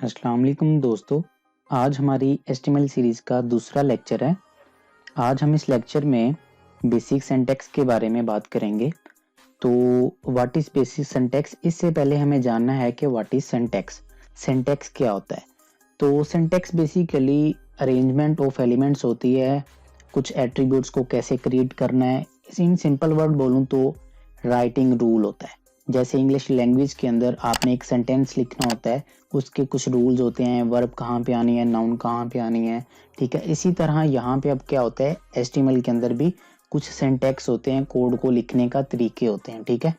अस्सलाम वालेकुम दोस्तों। आज हमारी HTML सीरीज़ का दूसरा लेक्चर है। आज हम इस लेक्चर में बेसिक सिंटैक्स के बारे में बात करेंगे। तो व्हाट इज़ बेसिक सिंटैक्स, इससे पहले हमें जानना है कि व्हाट इज़ सिंटैक्स। सिंटैक्स क्या होता है? तो syntax basically arrangement of elements होती है, कुछ एट्रीब्यूट्स को कैसे क्रिएट करना है। इन सिंपल वर्ड बोलूँ तो राइटिंग रूल होता है। जैसे इंग्लिश लैंग्वेज के अंदर आपने एक सेंटेंस लिखना होता है, उसके कुछ रूल्स होते हैं, वर्ब कहाँ पे आनी है, नाउन कहाँ पे आनी है, ठीक है। इसी तरह यहाँ पे अब क्या होता है, HTML के अंदर भी कुछ सिंटैक्स होते हैं, कोड को लिखने का तरीके होते हैं, ठीक है।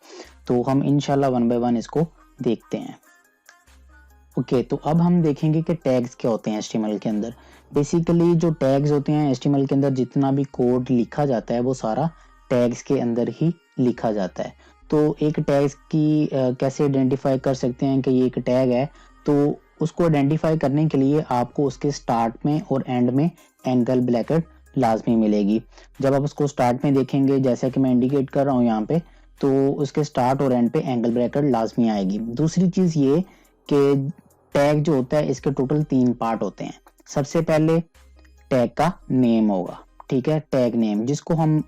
तो हम इंशाल्लाह वन बाय वन इसको देखते हैं। ओके, तो अब हम देखेंगे कि टैग्स क्या होते हैं HTML के अंदर। बेसिकली जो टैग्स होते हैं HTML के अंदर, जितना भी कोड लिखा जाता है वो सारा टैग्स के अंदर ही लिखा जाता है। तो एक टैग्स की कैसे आइडेंटिफाई कर सकते हैं कि ये एक टैग है, तो उसको आइडेंटिफाई करने के लिए आपको उसके स्टार्ट में और एंड में एंगल ब्रैकेट लाजमी मिलेगी। जब आप उसको स्टार्ट में देखेंगे, जैसा कि मैं इंडिकेट कर रहा हूँ यहाँ पे, तो उसके स्टार्ट और एंड पे एंगल ब्रैकेट लाजमी आएगी। दूसरी चीज़ ये कि टैग जो होता है इसके टोटल 3 पार्ट होते हैं। सबसे पहले टैग का नेम होगा, ठीक है, टैग नेम, जिसको हम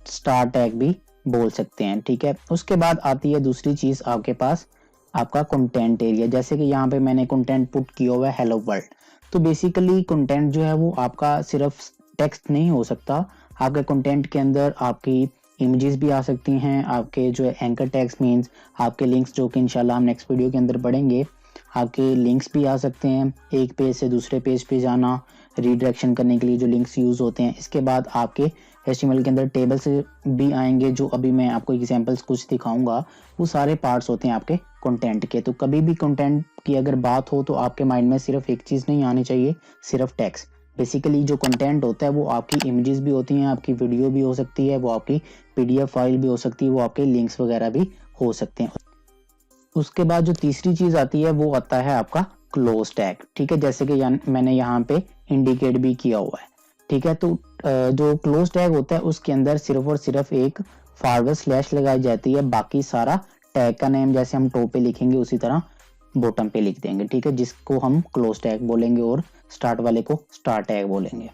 स्टार टैग भी बोल सकते हैं, ठीक है। उसके बाद आती है दूसरी चीज आपके पास आपका कंटेंट एरिया। जैसे कि यहाँ पे मैंने कंटेंट पुट किया हुआ है हेलो वर्ल्ड। तो बेसिकली कंटेंट जो है वो आपका सिर्फ टेक्स्ट नहीं हो सकता, आपके कंटेंट के अंदर आपकी इमेजेस भी आ सकती हैं, आपके जो है एंकर टैग्स मीन्स आपके लिंक्स, जो कि इंशाल्लाह हम नेक्स्ट वीडियो के अंदर पढ़ेंगे, आपके लिंक्स भी आ सकते हैं, एक पेज से दूसरे पेज पे जाना, रीडायरेक्शन करने के लिए जो लिंक्स यूज होते हैं। इसके बाद आपके HTML के अंदर टेबल्स भी आएंगे, जो अभी मैं आपको एग्जांपल्स कुछ दिखाऊंगा। वो सारे पार्ट्स होते हैं आपके कंटेंट के। तो कभी भी कंटेंट की अगर बात हो तो आपके माइंड में सिर्फ एक चीज़ नहीं आनी चाहिए, सिर्फ टेक्स्ट। बेसिकली जो कंटेंट होता है वो आपकी इमेजेस भी होती हैं, आपकी वीडियो भी हो सकती है, वो आपकी PDF फाइल भी हो सकती है, वो आपके लिंक्स वगैरह भी हो सकते हैं। उसके बाद जो तीसरी चीज आती है वो आता है आपका क्लोज टैग, ठीक है, जैसे कि मैंने यहाँ पे इंडिकेट भी किया हुआ है, ठीक है। तो जो क्लोज टैग होता है उसके अंदर सिर्फ और सिर्फ एक फॉरवर्ड स्लैश लगाई जाती है, बाकी सारा टैग का नेम जैसे हम टॉप पे लिखेंगे उसी तरह बॉटम पे लिख देंगे, ठीक है, जिसको हम क्लोज टैग बोलेंगे और स्टार्ट वाले को स्टार टैग बोलेंगे।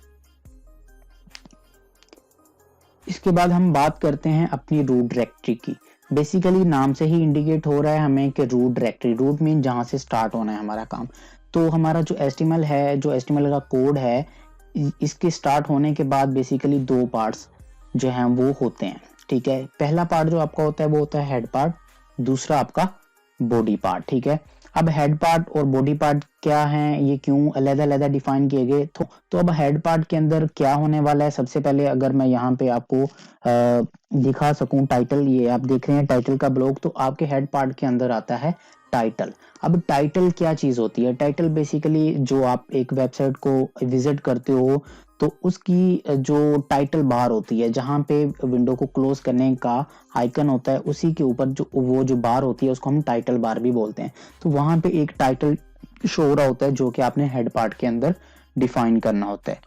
इसके बाद हम बात करते हैं अपनी रूट डायरेक्टरी की। बेसिकली नाम से ही इंडिकेट हो रहा है हमें कि रूट डायरेक्टरी, रूट मीन जहां से स्टार्ट होना है हमारा काम। तो हमारा जो HTML है, जो HTML का कोड है, इसके स्टार्ट होने के बाद बेसिकली 2 पार्ट्स जो हैं वो होते हैं, ठीक है। पहला पार्ट जो आपका होता है वो होता है हेड पार्ट, दूसरा आपका बॉडी पार्ट, ठीक है। अब हेड पार्ट और बॉडी पार्ट क्या है, ये क्यों अलग-अलग डिफाइन किए गए, तो अब हेड पार्ट के अंदर क्या होने वाला है। सबसे पहले अगर मैं यहाँ पे आपको दिखा सकूं टाइटल, ये आप देख रहे हैं टाइटल का ब्लॉक, तो आपके हेड पार्ट के अंदर आता है टाइटल। अब टाइटल क्या चीज होती है? टाइटल बेसिकली जो आप एक वेबसाइट को विजिट करते हो तो उसकी जो टाइटल बार होती है, जहां पे विंडो को क्लोज करने का आइकन होता है, उसी के ऊपर जो बार होती है उसको हम टाइटल बार भी बोलते हैं। तो वहां पे एक टाइटल शो हो रहा होता है जो कि आपने हेड पार्ट के अंदर डिफाइन करना होता है।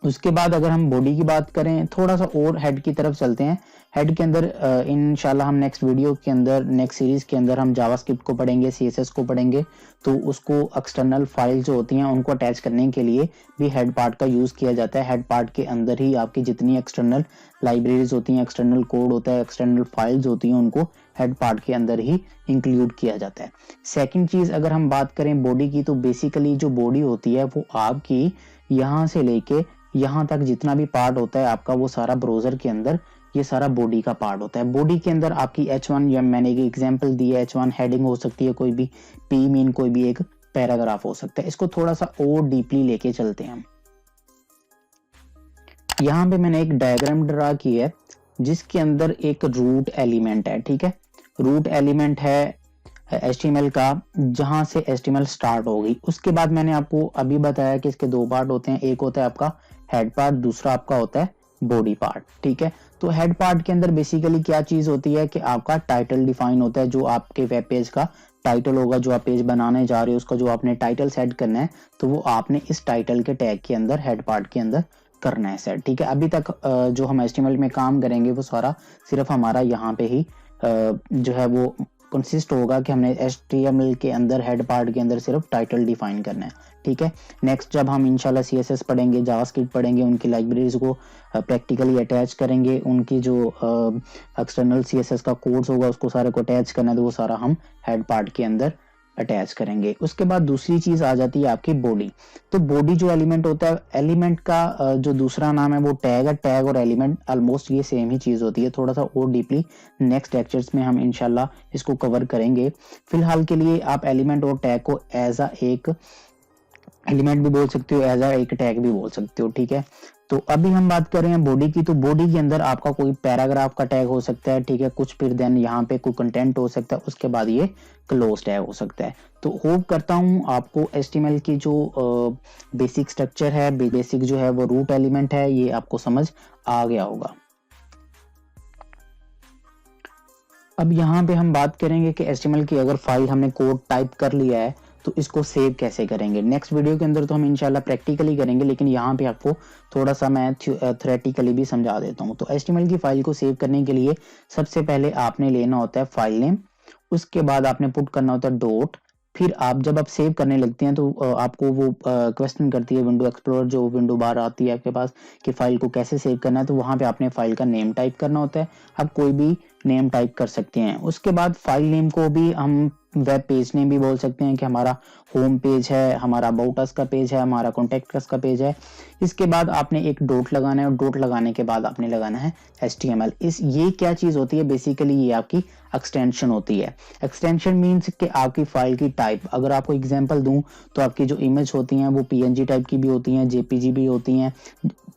उसके बाद अगर हम बॉडी की बात करें, थोड़ा सा और हेड की तरफ चलते हैं। हेड के अंदर इंशाल्लाह हम नेक्स्ट वीडियो के अंदर, नेक्स्ट सीरीज के अंदर हम जावास्क्रिप्ट को पढ़ेंगे, CSS को पढ़ेंगे। तो उसको एक्सटर्नल फाइल जो होती हैं उनको अटैच करने के लिए भी हेड पार्ट का यूज किया जाता है। हेड पार्ट के अंदर ही आपकी जितनी एक्सटर्नल लाइब्रेरीज होती हैं, एक्सटर्नल कोड होता है, एक्सटर्नल फाइल्स होती हैं, उनको हेड पार्ट के अंदर ही इंक्लूड किया जाता है। सेकेंड चीज अगर हम बात करें बॉडी की, तो बेसिकली जो बॉडी होती है वो आपकी यहाँ से लेके यहाँ तक जितना भी पार्ट होता है आपका, वो सारा ब्राउजर के अंदर ये सारा बॉडी का पार्ट होता है। बॉडी के अंदर आपकी H1, या मैंने एक एग्जांपल दी है, H1 हेडिंग हो सकती है, कोई भी P मीन कोई भी एक पैराग्राफ हो सकता है। इसको थोड़ा सा और डीपली लेके चलते हैं हम। यहाँ पे मैंने एक डायग्राम ड्रा की है जिसके अंदर एक रूट एलिमेंट है, ठीक है। रूट एलिमेंट है HTML का, जहां से HTML स्टार्ट होगी। उसके बाद मैंने आपको अभी बताया कि इसके 2 पार्ट होते हैं, एक होता है आपका हेड पार्ट, दूसरा आपका होता है बॉडी पार्ट, ठीक है। तो हेड पार्ट के अंदर बेसिकली क्या चीज होती है कि आपका टाइटल डिफाइन होता है, जो आपके वेब पेज का टाइटल होगा, जो आप पेज बनाने जा रहे हो उसका जो आपने टाइटल सेट करना है, तो वो आपने इस टाइटल के टैग के अंदर, हेड पार्ट के अंदर करना है सेट, ठीक है। अभी तक जो हम HTML में काम करेंगे वो सारा सिर्फ हमारा यहाँ पे ही जो है वो कंसिस्ट होगा कि हमने HTML के अंदर हेड पार्ट के अंदर सिर्फ टाइटल डिफाइन करना है, ठीक है। नेक्स्ट जब हम इंशाल्लाह CSS पढ़ेंगे, जावास्क्रिप्ट पढ़ेंगे, उनकी लाइब्रेरीज को प्रैक्टिकली अटैच करेंगे, उनकी जो एक्सटर्नल CSS का कोड्स होगा उसको सारे को अटैच करना है, तो वो सारा हम हेड पार्ट के अंदर अटैच करेंगे। उसके बाद दूसरी चीज आ जाती है आपकी बॉडी। तो बॉडी जो एलिमेंट होता है, एलिमेंट का जो दूसरा नाम है वो टैग है। टैग और एलिमेंट ऑलमोस्ट ये सेम ही चीज होती है, थोड़ा सा और डीपली नेक्स्ट लेक्चर्स में हम इंशाल्लाह इसको कवर करेंगे। फिलहाल के लिए आप एलिमेंट और टैग को एज अ एक एलिमेंट भी बोल सकते हो, एज अ एक टैग भी बोल सकते हो, ठीक है। तो अभी हम बात कर रहे हैं बॉडी की। तो बॉडी के अंदर आपका कोई पैराग्राफ का टैग हो सकता है, ठीक है, कुछ फिर देन यहाँ पे कोई कंटेंट हो सकता है, उसके बाद ये क्लोज टैग हो सकता है। तो होप करता हूँ आपको HTML की जो बेसिक स्ट्रक्चर है, बेसिक जो है वो रूट एलिमेंट है, ये आपको समझ आ गया होगा। अब यहाँ पे हम बात करेंगे कि HTML की अगर फाइल हमने कोड टाइप कर लिया है तो इसको सेव कैसे करेंगे। नेक्स्ट वीडियो के अंदर तो हम इंशाल्लाह प्रैक्टिकली करेंगे, लेकिन यहाँ पे आपको थोड़ा सा मैं थ्योरेटिकली भी समझा देता हूँ। तो HTML की फाइल को सेव करने के लिए सबसे पहले आपने लेना होता है फाइल नेम, उसके बाद आपने पुट करना होता है डॉट। फिर आप जब आप सेव करने लगते हैं तो आपको वो क्वेश्चन करती है विंडो एक्सप्लोरर, जो विंडो बार आती है आपके पास कि फाइल को कैसे सेव करना है। तो वहां पे आपने फाइल का नेम टाइप करना होता है। आप कोई भी नेम टाइप कर सकते हैं। उसके बाद फाइल नेम को भी हम वेब पेज नेम भी बोल सकते हैं कि हमारा होम पेज है, हमारा अबाउट अस का पेज है, हमारा कॉन्टेक्ट अस का पेज है। इसके बाद आपने एक डॉट लगाना है और डॉट लगाने के बाद आपने लगाना है HTML। ये क्या चीज होती है, बेसिकली ये आपकी एक्सटेंशन होती है। एक्सटेंशन मीन्स कि आपकी फाइल की टाइप, अगर आपको एग्जांपल दूं तो आपकी जो इमेज होती हैं वो PNG टाइप की भी होती हैं, JPG भी होती हैं,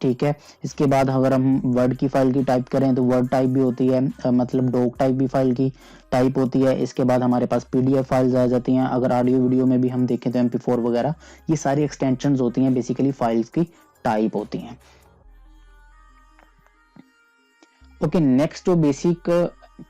ठीक है। इसके बाद अगर हम वर्ड की फाइल की टाइप करें तो वर्ड टाइप भी होती है, मतलब डॉक टाइप भी फाइल की टाइप होती है। इसके बाद हमारे पास PDF फाइल्स आ जाती हैं। अगर ऑडियो वीडियो में भी हम देखें तो MP4 वगैरह, ये सारी एक्सटेंशंस होती हैं, बेसिकली फाइल्स की टाइप होती हैं। ओके, नेक्स्ट जो बेसिक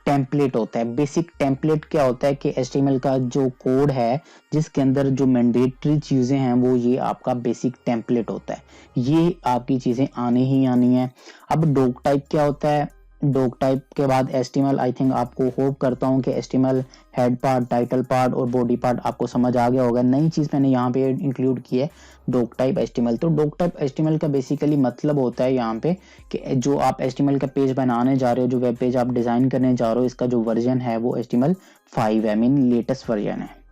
टेम्पलेट होता है। बेसिक टेम्पलेट क्या होता है कि HTML का जो कोड है जिसके अंदर जो मैंडेटरी चीजें हैं वो ये आपका बेसिक टेम्पलेट होता है। ये आपकी चीजें आनी ही आनी है। अब डॉक टाइप क्या होता है, डॉक टाइप के बाद HTML, आई थिंक आपको होप करता हूँ कि HTML head part, title part और बॉडी पार्ट आपको समझ आ गया होगा। नई चीज मैंने यहाँ पे इंक्लूड की है, डॉक टाइप HTML। तो डॉक टाइप HTML का बेसिकली मतलब होता है यहाँ पे कि जो आप HTML का पेज बनाने जा रहे हो, जो वेब पेज आप डिजाइन करने जा रहे हो, इसका जो वर्जन है वो HTML5 है, मीन लेटेस्ट वर्जन है।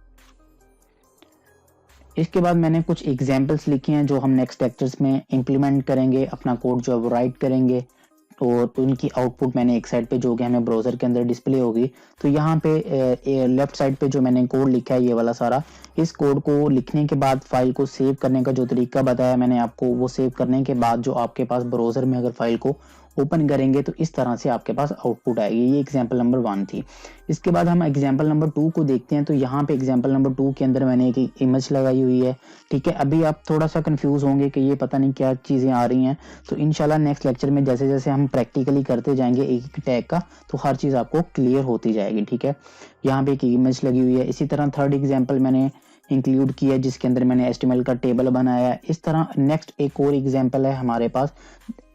इसके बाद मैंने कुछ एग्जाम्पल्स लिखे हैं जो हम नेक्स्ट लेक्चर्स में इंप्लीमेंट करेंगे, अपना कोड जो है वो राइट करेंगे और उनकी आउटपुट मैंने एक साइड पे जो कि हमें ब्राउजर के अंदर डिस्प्ले होगी। तो यहाँ पे लेफ्ट साइड पे जो मैंने कोड लिखा है ये वाला सारा, इस कोड को लिखने के बाद फाइल को सेव करने का जो तरीका बताया मैंने आपको, वो सेव करने के बाद जो आपके पास ब्राउजर में अगर फाइल को ओपन करेंगे तो इस तरह से आपके पास आउटपुट आएगी। ये एग्जाम्पल नंबर 1 थी। इसके बाद हम एग्जाम्पल नंबर 2 को देखते हैं। तो यहाँ पे एग्जाम्पल नंबर 2 के अंदर मैंने एक इमेज लगाई हुई है, ठीक है। अभी आप थोड़ा सा कंफ्यूज होंगे कि ये पता नहीं क्या चीजें आ रही हैं। तो इंशाल्लाह नेक्स्ट लेक्चर में जैसे जैसे हम प्रैक्टिकली करते जाएंगे एक एक टैग का, तो हर चीज आपको क्लियर होती जाएगी, ठीक है। यहाँ पे एक इमेज लगी हुई है। इसी तरह थर्ड एग्जाम्पल मैंने इंक्लूड किया जिसके अंदर मैंने HTML का टेबल बनाया है। इस तरह नेक्स्ट एक और एग्जाम्पल है हमारे पास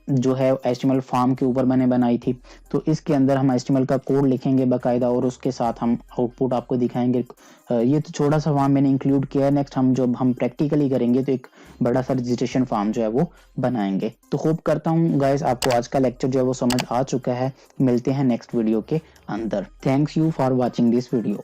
जो है HTML फॉर्म के ऊपर मैंने बनाई थी। तो इसके अंदर हम HTML का कोड लिखेंगे बाकायदा और उसके साथ हम आउटपुट आपको दिखाएंगे। ये तो छोटा सा फॉर्म मैंने इंक्लूड किया है। नेक्स्ट हम जब हम प्रैक्टिकली करेंगे तो एक बड़ा सा रजिस्ट्रेशन फॉर्म जो है वो बनाएंगे। तो होप करता हूँ गाइस आपको आज का लेक्चर जो है वो समझ आ चुका है। मिलते हैं नेक्स्ट वीडियो के अंदर। Thanks you for watching this video.